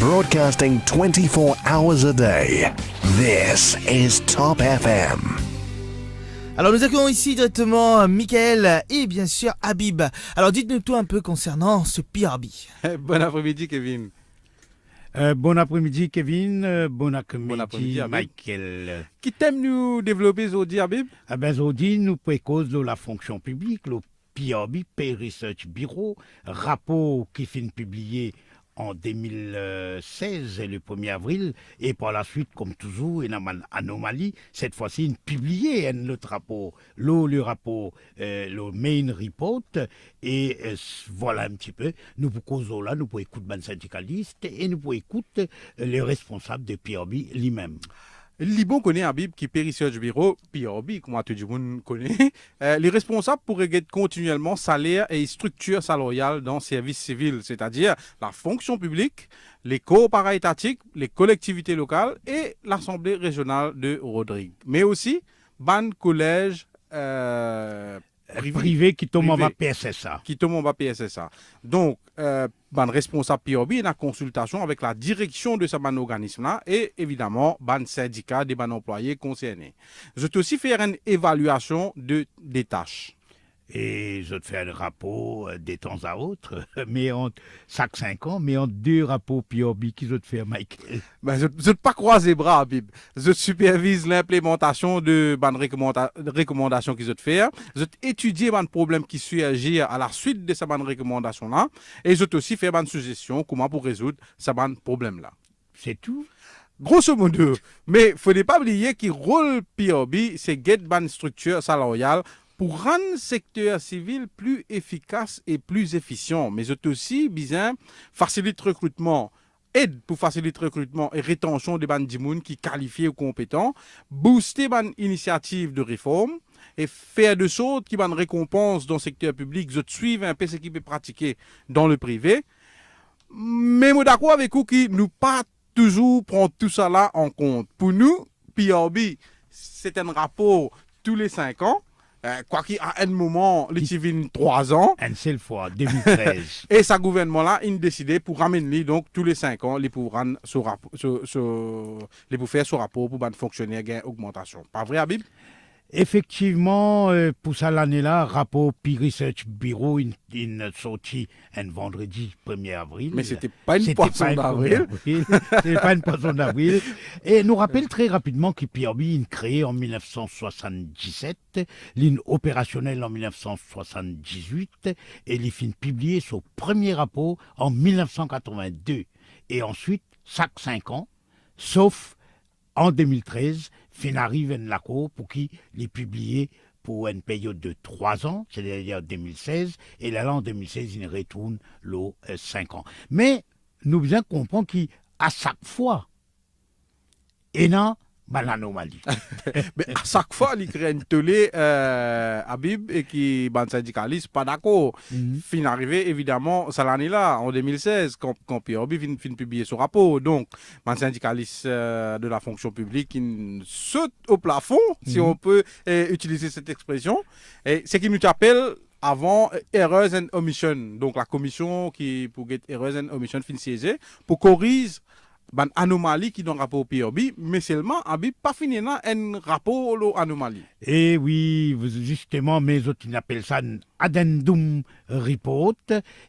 Broadcasting 24 hours a day. This is Top FM. Alors nous accueillons ici directement Michael et bien sûr Habib. Alors dites-nous tout un peu concernant ce PRB. Bon après-midi Kevin. Bon après-midi Kevin, bon après-midi Habib. Michael. Qui t'aime nous développer aujourd'hui Habib? Aujourd'hui, nous précose de la fonction publique, le PRB, Pay Research Bureau, rapport qui finit publié en 2016, le 1er avril, et par la suite, comme toujours, il y a une anomalie, cette fois-ci, il publié un autre rapport, le rapport, le main report, et voilà un petit peu, nous pour cause là, nous pour écouter les syndicalistes, et nous pour écouter les responsables de PRB lui-même. Libon connaît Habib qui Pay Research Bureau, PRB, comment tout le monde connaît. Les responsables pourraient gagner continuellement salaire et structure salariale dans le service civil, c'est-à-dire la fonction publique, les coopératives étatiques, les collectivités locales et l'Assemblée régionale de Rodrigue. Mais aussi, ban collège privé qui tombe en bas PSSA. Qui tombe en bas PSSA. Donc, ban responsable PRB est en consultation avec la direction de ce ban organisme-là et évidemment, ban syndicat des ban employés concernés. Je vais aussi faire une évaluation des tâches. Et je te fais un rapport de temps à autre, mais en chaque 5 ans, mais en 2 rapports PRB qui je te fais, Michael. Ben, je ne pas croiser les bras, Habib. Je supervise l'implémentation de bonnes recommandations qu'ils ont fait. Je étudie les problèmes qui surgissent à la suite de ces bonnes recommandations-là. Et je aussi fait des suggestions comment pour résoudre ces bonnes problèmes-là. C'est tout? Grosso modo. Mais il ne faut pas oublier que le rôle PRB, c'est de get une structure salariale pour rendre le secteur civil plus efficace et plus efficient. Mais c'est aussi besoin faciliter le recrutement, aide pour faciliter le recrutement et rétention des bandits qui qualifiés ou compétents, booster les initiatives de réforme et faire de sorte qui une récompense dans le secteur public, je suivre un peu ce qui peut pratiquer dans le privé. Mais je suis d'accord avec vous qui nous pas toujours prendre tout ça là en compte. Pour nous, PRB, c'est un rapport tous les 5 ans. Quoi qu'il y a un moment, les civils 3 ans. Une seule fois, 2013. Et ce gouvernement-là, il a décidé pour ramener donc tous les 5 ans, les pour rendre les pour faire ce rapport pour que fonctionnaire gagne augmentation. Pas vrai, Habib? Effectivement, pour ça l'année-là, rapport Pay Research Bureau, il sorti un vendredi 1er avril. Mais c'était pas une poisson d'avril. C'était pas une poisson d'avril. Et nous rappelle très rapidement que PRB est créé en 1977, ligne opérationnelle en 1978, et il fin publié son premier rapport en 1982. Et ensuite, chaque 5 ans, sauf en 2013, fin arrive en la cour pour qu'il est publié pour une période de 3 ans, c'est-à-dire 2016, et là en 2016, il retourne le 5 ans. Mais nous devons comprendre qu'à chaque fois, il y a l'anomalie. Mais à chaque fois, il crée une télé Habib et qui ban syndicaliste pas d'accord. Fin arrivé évidemment ça l'année là en 2016 quand PRB fin publier son rapport. Donc ban syndicaliste de la fonction publique qui saute au plafond si on peut utiliser cette expression. Et ce qui nous appelle avant Errors and Omission. Donc la commission qui pour get Errors and Omission fin siéger pour corriger ban anomalie qui dans rapport au PRB, mais seulement Habib pas fini là un rapport aux anomalies. Et oui, justement, mais autres ils appellent ça un addendum report,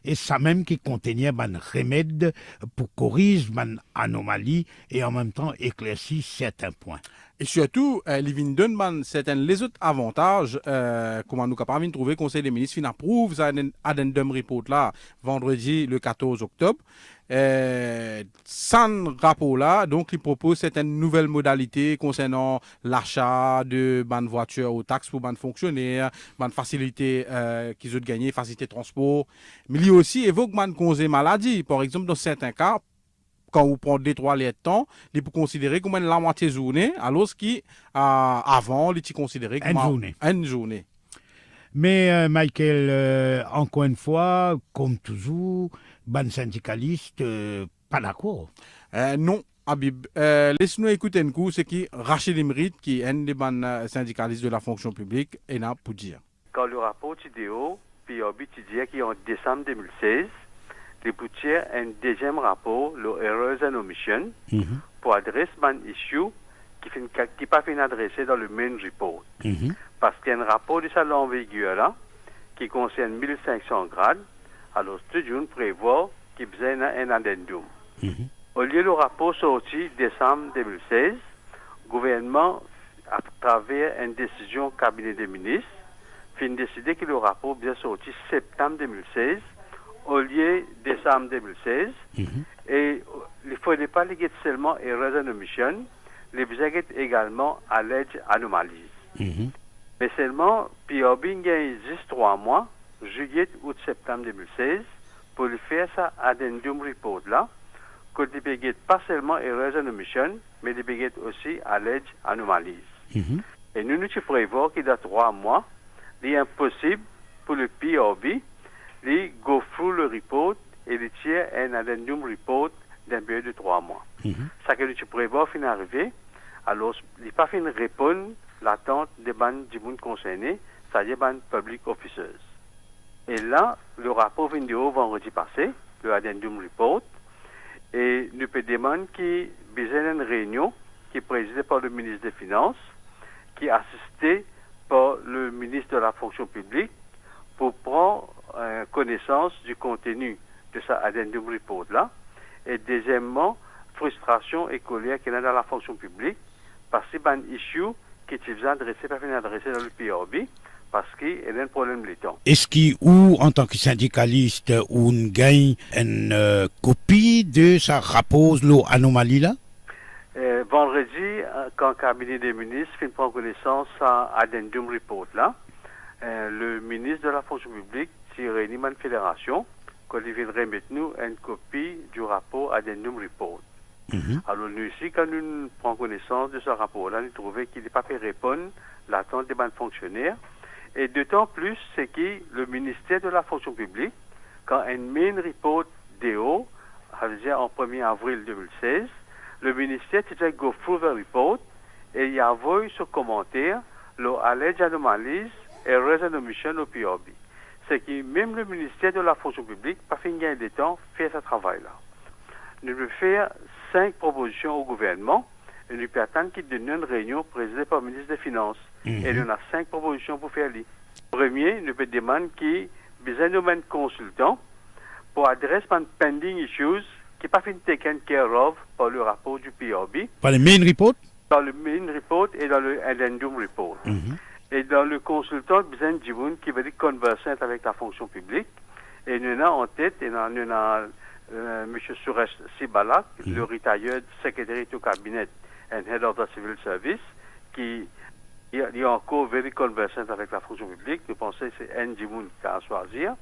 et ça même qui contenait un remède pour corriger une anomalie et en même temps éclaircir certains points. Et surtout, les Vindenman, c'est les autres avantages, comment nous capables de trouver Conseil des ministres, qui approuve ça addendum report là, vendredi le 14 octobre. Sans rapport là, donc il propose certaines nouvelles modalités concernant l'achat de bonnes voitures aux taxes pour bonnes fonctionnaires, bonnes facilités qu'ils ont gagné, facilité de transport. Mais il aussi évoque bonnes congés maladie. Par exemple, dans certains cas, quand vous prenez 2-3 litres de temps, il peut considérer comme la moitié journée, alors qu'avant, il est considéré comme une journée. Mais Michael, encore une fois, comme toujours, ban syndicaliste, pas d'accord. Non, Habib. Laisse-nous écouter un coup ce qui Rachid Imrit, qui est un des syndicalistes de la fonction publique, est là pour dire. Quand le rapport TDO, PRB dit qu'en décembre 2016, les boutières un deuxième rapport, le Errors and Omission, pour adresser un issue qui pas fin adressé dans le main report. Parce qu'il y a un rapport de salon en vigueur là, qui concerne 1500 grades, alors studio prévoit qu'il y a un addendum. Au lieu du rapport sorti décembre 2016, le gouvernement, à travers une décision cabinet des ministres, fin décidé que le rapport bien sorti septembre 2016 au lieu décembre 2016. Et il ne faudrait pas les seulement errors and omission, les besoins également alleged anomalies. Mais seulement, POB existe 3 mois, juillet, août, septembre 2016, pour le faire ça addendum report là, que les besoins pas seulement errors and omission, mais les besoins aussi alleged anomalies. Et nous nous prévoyons qu'il y a 3 mois, il est impossible pour le POB de go through le report et de tirer un addendum report d'un période de 3 mois. Ça que nous prévoyons fin arriver, alors il n'est pas fin répondre l'attente des bandes du monde concerné, c'est-à-dire des public officers. Et là, le rapport vient de haut vendredi passé, le addendum report, et nous peut demander qu'il y ait une réunion qui est présidée par le ministre des Finances, qui est assistée par le ministre de la fonction publique pour prendre connaissance du contenu de ce addendum report là. Et deuxièmement, frustration et colère qu'il y a dans la fonction publique parce que c'est un issue qui est adressé dans le PRB parce qu'il y a un problème de temps. Est-ce ou en tant que syndicaliste, on gagne une copie de sa rapport l'anomalie là? Vendredi, quand le cabinet des ministres prend connaissance à addendum report là, le ministre de la fonction publique s'est réuni une fédération qu'on vient remettre nous une copie du rapport addendum report. Alors nous ici, quand nous prenons connaissance de ce rapport-là, nous trouvons qu'il n'est pas fait répondre à l'attente des bandes fonctionnaires. Et d'autant plus, c'est que le ministère de la fonction publique, quand un main report DO, c'est-à-dire en 1er avril 2016, le ministère a go through the report et il a envoyé ce commentaire, le alleged anomalies, errors and omission au PRB. C'est que même le ministère de la fonction publique, pas fin gagner de temps, fait ce travail-là. Nous devons faire 5 propositions au gouvernement et nous pouvons attendre qu'il donne une réunion présidée par le ministre des Finances. Et nous avons 5 propositions pour faire. Premier, nous pouvons demander qu'il y ait besoin de consultants pour adresser les pending issues qui n'est pas fin taken care of par le rapport du PRB. Par le main report? Dans le main report et dans le addendum report. Et dans le consultant, besoin de gens qui veulent converser avec la fonction publique. Et nous avons en tête, nous avons M. Suresh Sibalak, le retired secretary to cabinet and head of the civil service, qui est encore very conversant avec la fonction publique. Nous pensons que c'est un Jimoun qui a à choisir.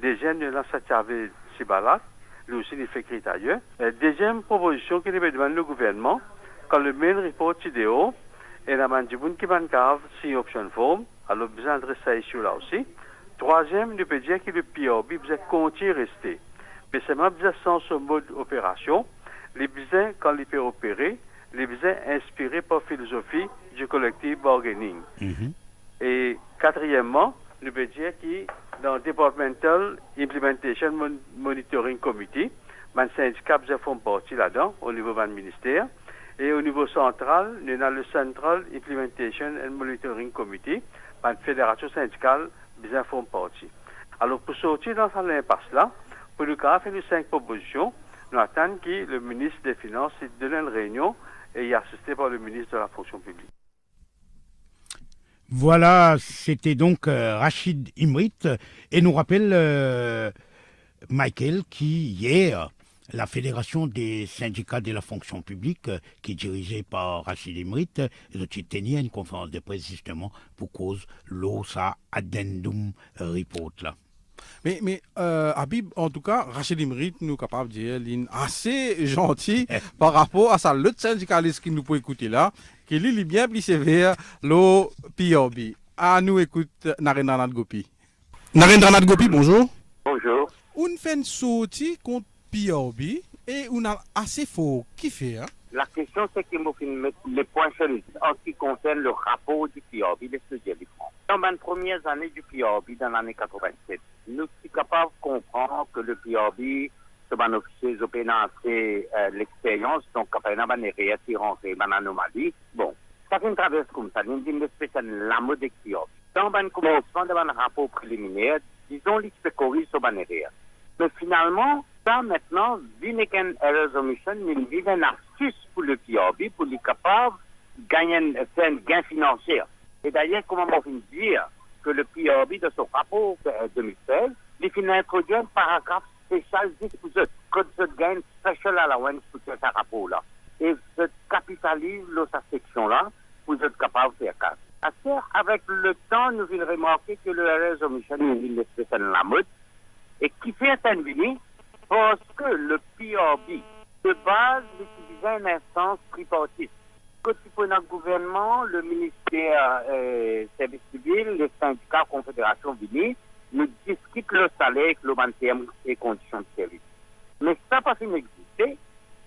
Deuxième, nous avons Satyavé Sibalak, lui aussi il fait retired. Deuxième proposition qui nous demande le gouvernement, quand le main report TDO, et la man Jimoun qui va en si option form, alors besoin d'adresser ça issue là aussi. Troisième, nous peut dire que le PRB besoin continuer à rester. Mais c'est même sans ce mode opération, les besoins, quand ils peuvent opérer, les besoins inspirés par la philosophie du collective bargaining. Et quatrièmement, nous peut dire que dans le Departmental Implementation Monitoring Committee, les syndicats font partie là-dedans, au niveau du ministère. Et au niveau central, nous avons le Central Implementation and Monitoring Committee, la fédération syndicale font partie. Alors, pour sortir dans cette impasse-là, pour nous faire les 5 propositions, nous attendons que le ministre des Finances donne une réunion et est assisté par le ministre de la fonction publique. Voilà, c'était donc Rachid Imrit et nous rappelle Michael qui hier la Fédération des syndicats de la fonction publique qui est dirigée par Rachid Imrit tenait une conférence de presse justement pour cause l'OSA Addendum Report là. Mais Habib, en tout cas, Rachid Imrit nous capable de dire qu'il est assez gentil par rapport à ça. L'autre syndicaliste qui nous peut écouter là, qui lui est bien plus sévère, le PRB. À nous écoute Narendranath Gopi. Narendranath Gopi, bonjour. Bonjour. On fait une sortie contre PRB et on a assez fort. Qui fait La question, c'est qu'il faut mettre les points sur en ce qui concerne le rapport du PRB, les sujets du France. Dans les premières années du PRB, dans l'année 87, nous sommes capables de comprendre que le PRB, c'est un officier qui a l'expérience, donc il y a des réels qui rentrent dans l'anomalie. Bon, ça fait une traverse comme ça, nous disons spécialement la mode de PRB. Dans le commencement de un rapport préliminaire, disons qu'il se corrige sur les réels. Mais finalement, ça maintenant, vu qu'il y a une error omission, il y a une astuce pour le PRB, pour être capable de faire un gain financier. Et d'ailleurs, comment on peut dire que le PRB de son rapport 2016, il finit introduire un paragraphe spécial 10 pour eux, que ce gain special allowance pour ce rapport-là. Et je capitalise cette section-là pour être capable de faire cas. Avec le temps, nous avons remarqué que le RS omission est spécial dans la mode et qui fait intervenir parce que le PRB, de base, utilisait une instance tripartite. Quand il faut dans le gouvernement, le ministère service civil, les syndicats, confédération unie, nous discutent le salaire, le terme et conditions de service. Mais ça pas fait exister.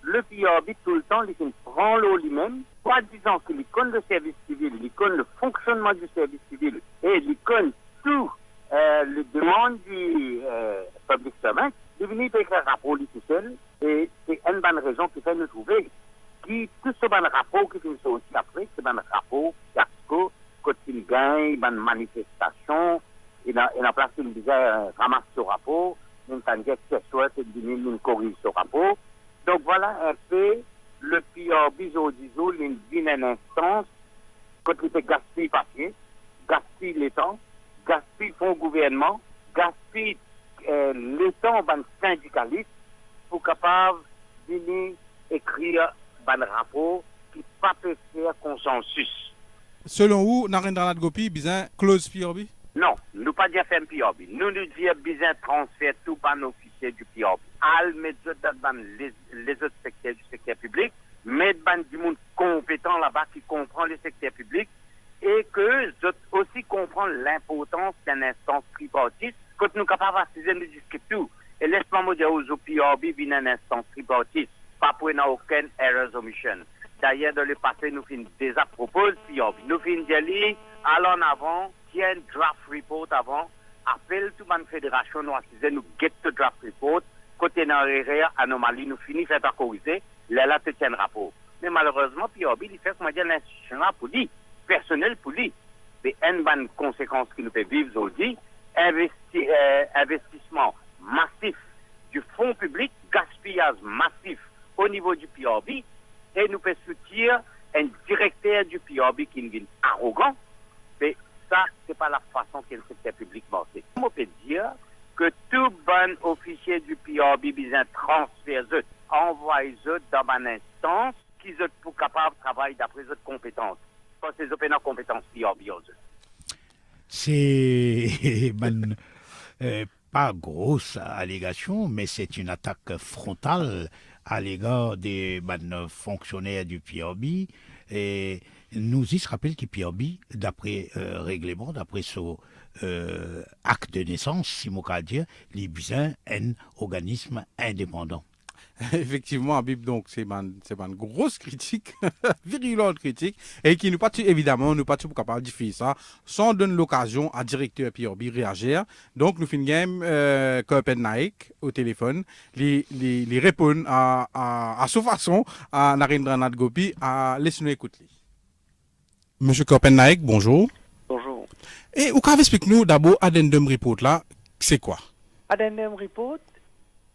Le PRB, tout le temps, il prend l'eau lui-même, soit disant qu'il connaît le service civil, il connaît le fonctionnement du service civil et il connaît tout les demandes du public servant, il vient écrire un rapport tout seul et c'est une bonne raison qui fait nous trouver qui tout ce bon rapport qui finit aussi après, c'est un rapport fiasco, quand il gagne, une manifestation, il a place il disait ramasse ce rapport, une tangente qui souhaite il corrige ce rapport. Donc voilà un peu le PRB disons une instance quand il fait gaspiller papier, gaspiller les temps, gaspiller fonds gouvernement, gaspiller les temps d'un syndicaliste pour capable venir écrire un rapport qui pas peut faire consensus. Selon vous, Narendranath Gopi, besoin close PRB? Non, nous pas dire faire un PRB. Nous disons besoin transfert tout par officier du PRB. Al mettre dans les autres secteurs du secteur public, mettre du monde compétent là-bas qui comprend le secteur public et que aussi comprend l'importance d'une instance tripartite. Quand nous sommes capables de discuter tout, et laisse-moi me dire aux PRB d'une instance tripartite, pas pour aucune error omission. D'ailleurs, dans le passé, nous finissons déjà propose PRB. Nous finissons d'aller en avant, tiens draft report avant, appelle toute la fédération, nous get the draft report, côté dans anomalie, nous finissons faire corriger, là, tu tiens rapport. Mais malheureusement, PRB, il fait, comment dire, l'institution là pour lui, personnel pour lui. Mais une bonne conséquence qui nous fait vivre aujourd'hui, investissement massif du fonds public, gaspillage massif au niveau du PRB, et nous peut soutenir un directeur du PRB qui est arrogant, mais ça, ce n'est pas la façon que le secteur public marche. On peut dire que tout bon officier du PRB besoin transférer, envoyer dans une instance qui sont pour capable de travailler d'après leurs compétences. Parce que c'est une compétence PRB. C'est pas grosse allégation, mais c'est une attaque frontale à l'égard des fonctionnaires du PRB. Et nous y se rappelle que PRB, d'après règlement, d'après son acte de naissance, si on peut dire, il besoin un organisme indépendant. Effectivement, Habib, donc c'est une grosse critique, virulente critique, et qui nous pas évidemment nous pas tout capable de faire ça, sans donner l'occasion à directeur PRB réagir. Donc nous finissons Korpen Naik au téléphone, les répondre à sa façon à Narendranath Gopi, à laissez-nous écouter. Monsieur Korpen Naik, bonjour. Bonjour. Et vous pouvez expliquer-nous d'abord Addendum Report là, c'est quoi? Addendum Report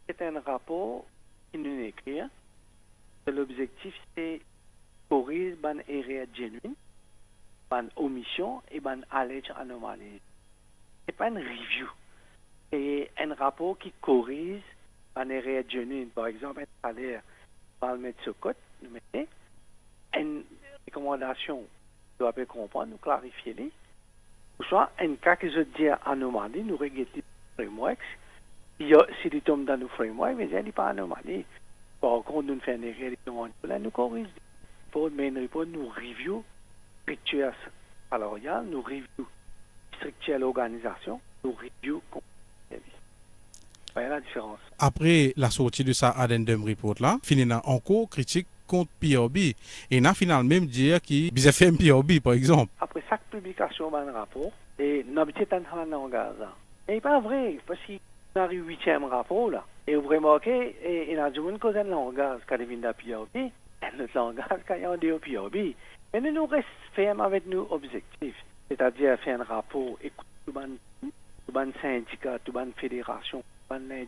est un rapport qui nous écrit. L'objectif c'est corriger une erreur genuine, une omission et une alleged anomalie. C'est pas une review. C'est un rapport qui corrige une erreur genuine. Par exemple, un salaire va le mettre sur côte, nous mettons une recommandation, nous devons comprendre, nous clarifier les. Ou soit, un cas que je dis anomalie, nous regardons les frameworks. Si tu tombes dans nos frameworks, mais il n'y a pas anomalie. Par contre, nous faisons une erreur, nous corrigeons. Pour le main report, nous review structure salariale, nous review structure l'organisation, nous review service. Voilà la différence. Après la sortie de ça Addendum Report là, finalement encore critique contre PRB. Et n'a finalement même dire qu'il a fait un PRB par exemple. Après chaque publication d'un rapport, et nous avons un Gaza. Et pas vrai, parce qu'on arrive au 8e rapport, là. Et vous remarquez, il y a du monde qui a un langage quand il vient de la PRB, et notre langage quand il y a un PRB. Mais nous restons fermes avec nos objectifs, c'est-à-dire faire un rapport, écoute tout le syndicat, tout le fédération, tout le même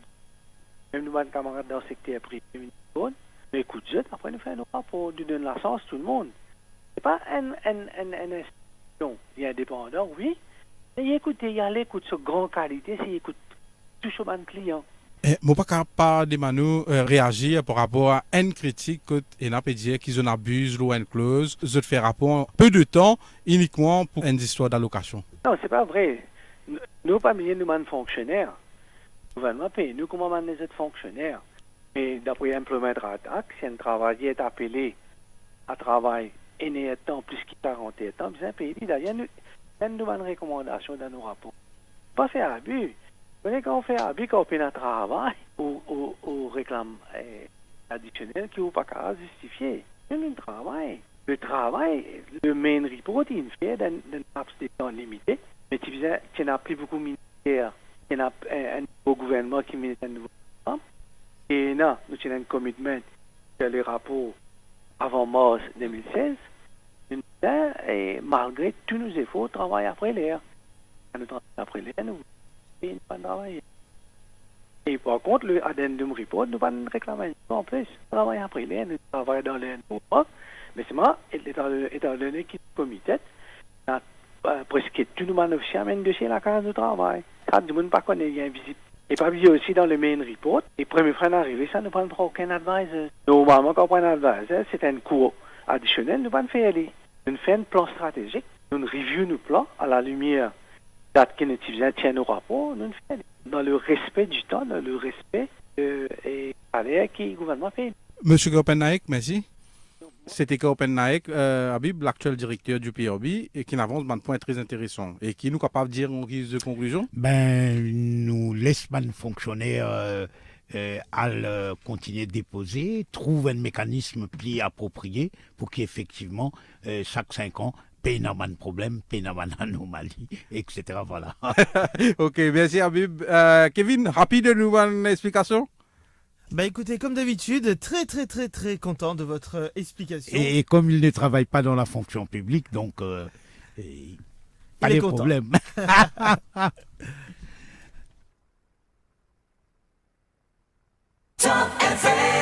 nous, camarades dans le secteur privé, nous écoute, après nous faisons un rapport, nous donnons la chance à tout le monde. Ce n'est pas une institution indépendante, oui, mais écoutez, il y a l'écoute sur grande qualité, c'est écoute tout sur le client. Moi, pas capable de réagir par rapport à une critique que on peut dire qu'ils en abusent l'eau clause, je fais rapport peu de temps uniquement pour une histoire d'allocation. Non, c'est pas vrai. Nous, pas milliers de fonctionnaires. Le gouvernement paye nous comment les autres fonctionnaires. Mais d'après Employment Act, si un travailleur est appelé à travail et temps plus qu'il 40 ans, bien payé. Il y a une recommandation dans nos rapports. Pas faire abus. Quand on fait abus, quand on fait un travail, ou réclame additionnel qui n'est pas qu'à justifier. C'est un travail. Le travail, le main report, il fait d'un laps de temps limité. Mais tu n'as plus beaucoup de ministères, il y a un nouveau gouvernement qui met un nouveau programme. Et là, nous avons un commitment sur les rapports avant mars 2016. Et malgré tous nos efforts, travailler après l'air. Nous travaillons après l'air, nous ne pas travailler. Et par contre, le addendum report, nous pas de réclamation en plus. Travailler après l'air, nous travaillons dans l'air. Mais c'est moi, étant donné qu'il est comité, presque tout le monde officiel amène dossier à la case de travail. Ça, du monde pas connaît, il y a une visite. Et pas oublier aussi dans le main report, les premiers frais d'arrivée, ça ne prend aucun advisor. Normalement, quand on prend un advisor, c'est un cours additionnel, nous ne pas faire aller. Nous faisons un plan stratégique, nous review nos plans à la lumière date que nous tient nos rapports, nous faisons dans le respect du temps, dans le respect et salaire que le gouvernement fait. Monsieur Kopenhaek, merci. C'était Kopenhaek, Habib, l'actuel directeur du PRB, et qui avance un point très intéressant. Et qui nous capable de dire en guise de conclusion? Nous laisse les fonctionnaires continuer de déposer, trouve un mécanisme plus approprié pour qu'effectivement, chaque 5 ans, paye un problème, paye une anomalie, etc. Voilà. Ok, merci Habib. Kevin, rapide, nous une explication? Bah écoutez, comme d'habitude, très content de votre explication. Et comme il ne travaille pas dans la fonction publique, donc pas de problème. Top FM.